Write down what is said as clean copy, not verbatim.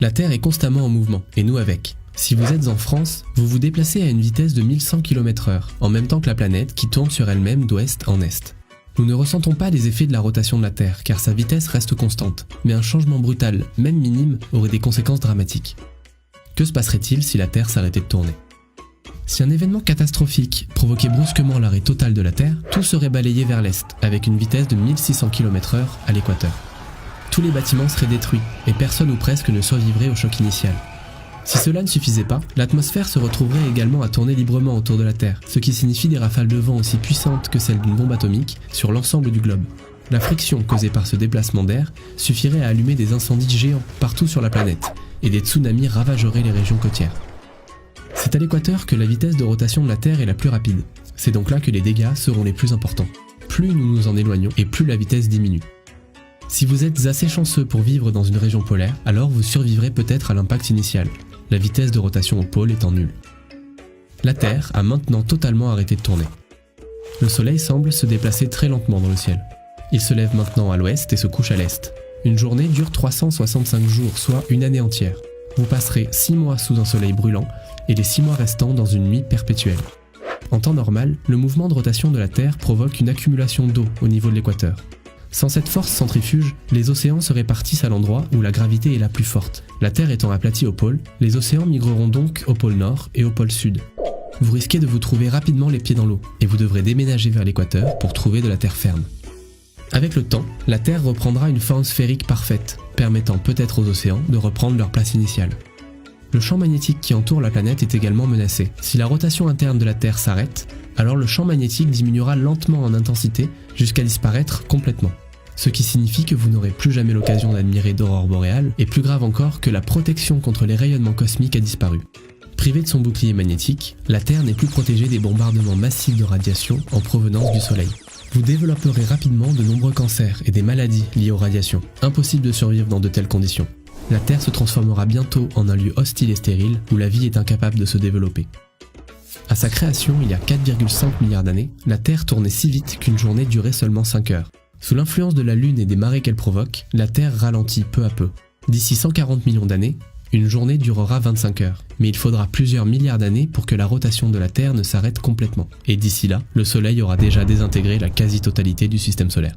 La Terre est constamment en mouvement, et nous avec. Si vous êtes en France, vous vous déplacez à une vitesse de 1100 km/h, en même temps que la planète qui tourne sur elle-même d'ouest en est. Nous ne ressentons pas les effets de la rotation de la Terre, car sa vitesse reste constante, mais un changement brutal, même minime, aurait des conséquences dramatiques. Que se passerait-il si la Terre s'arrêtait de tourner ? Si un événement catastrophique provoquait brusquement l'arrêt total de la Terre, tout serait balayé vers l'est, avec une vitesse de 1600 km/h à l'équateur. Tous les bâtiments seraient détruits, et personne ou presque ne survivrait au choc initial. Si cela ne suffisait pas, l'atmosphère se retrouverait également à tourner librement autour de la Terre, ce qui signifie des rafales de vent aussi puissantes que celles d'une bombe atomique sur l'ensemble du globe. La friction causée par ce déplacement d'air suffirait à allumer des incendies géants partout sur la planète, et des tsunamis ravageraient les régions côtières. C'est à l'équateur que la vitesse de rotation de la Terre est la plus rapide. C'est donc là que les dégâts seront les plus importants. Plus nous nous en éloignons, et plus la vitesse diminue. Si vous êtes assez chanceux pour vivre dans une région polaire, alors vous survivrez peut-être à l'impact initial, la vitesse de rotation au pôle étant nulle. La Terre a maintenant totalement arrêté de tourner. Le Soleil semble se déplacer très lentement dans le ciel. Il se lève maintenant à l'ouest et se couche à l'est. Une journée dure 365 jours, soit une année entière. Vous passerez 6 mois sous un soleil brûlant et les 6 mois restants dans une nuit perpétuelle. En temps normal, le mouvement de rotation de la Terre provoque une accumulation d'eau au niveau de l'équateur. Sans cette force centrifuge, les océans se répartissent à l'endroit où la gravité est la plus forte. La Terre étant aplatie au pôle, les océans migreront donc au pôle nord et au pôle sud. Vous risquez de vous trouver rapidement les pieds dans l'eau, et vous devrez déménager vers l'équateur pour trouver de la terre ferme. Avec le temps, la Terre reprendra une forme sphérique parfaite, permettant peut-être aux océans de reprendre leur place initiale. Le champ magnétique qui entoure la planète est également menacé. Si la rotation interne de la Terre s'arrête, alors le champ magnétique diminuera lentement en intensité jusqu'à disparaître complètement. Ce qui signifie que vous n'aurez plus jamais l'occasion d'admirer d'aurore boréale, et plus grave encore que la protection contre les rayonnements cosmiques a disparu. Privée de son bouclier magnétique, la Terre n'est plus protégée des bombardements massifs de radiation en provenance du Soleil. Vous développerez rapidement de nombreux cancers et des maladies liées aux radiations. Impossible de survivre dans de telles conditions. La Terre se transformera bientôt en un lieu hostile et stérile où la vie est incapable de se développer. À sa création, il y a 4,5 milliards d'années, la Terre tournait si vite qu'une journée durait seulement 5 heures. Sous l'influence de la Lune et des marées qu'elle provoque, la Terre ralentit peu à peu. D'ici 140 millions d'années, une journée durera 25 heures. Mais il faudra plusieurs milliards d'années pour que la rotation de la Terre ne s'arrête complètement. Et d'ici là, le Soleil aura déjà désintégré la quasi-totalité du système solaire.